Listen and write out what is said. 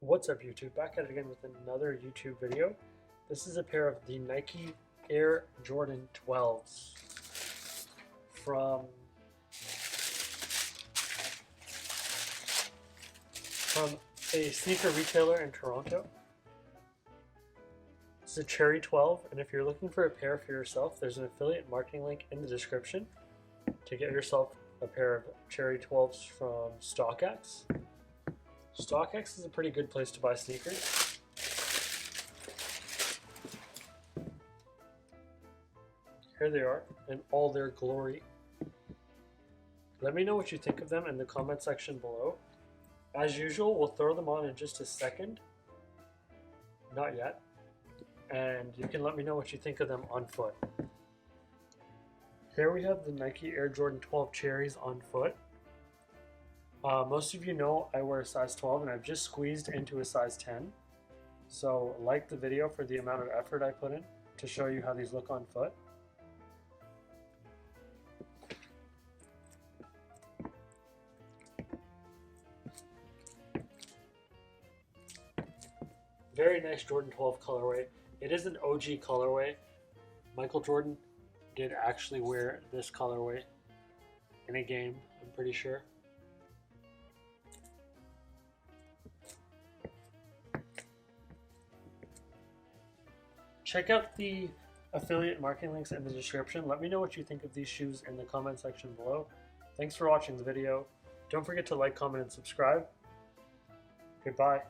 What's up YouTube? Back at it again with another YouTube video. This is a pair of the Nike Air Jordan 12s from a sneaker retailer in Toronto. It's a Cherry 12, and if you're looking for a pair for yourself, there's an affiliate marketing link in the description to get yourself a pair of Cherry 12s from StockX. StockX is a pretty good place to buy sneakers. Here they are in all their glory. Let me know what you think of them in the comment section below. As usual, we'll throw them on in just a second. Not yet. And you can let me know what you think of them on foot. Here we have the Nike Air Jordan 12 Cherries on foot. Most of you know I wear a size 12 and I've just squeezed into a size 10. So like the video for the amount of effort I put in to show you how these look on foot. Very nice Jordan 12 colorway. It is an OG colorway. Michael Jordan did actually wear this colorway in a game, I'm pretty sure. Check out the affiliate marketing links in the description. Let me know what you think of these shoes in the comment section below. Thanks for watching the video. Don't forget to like, comment, and subscribe. Goodbye.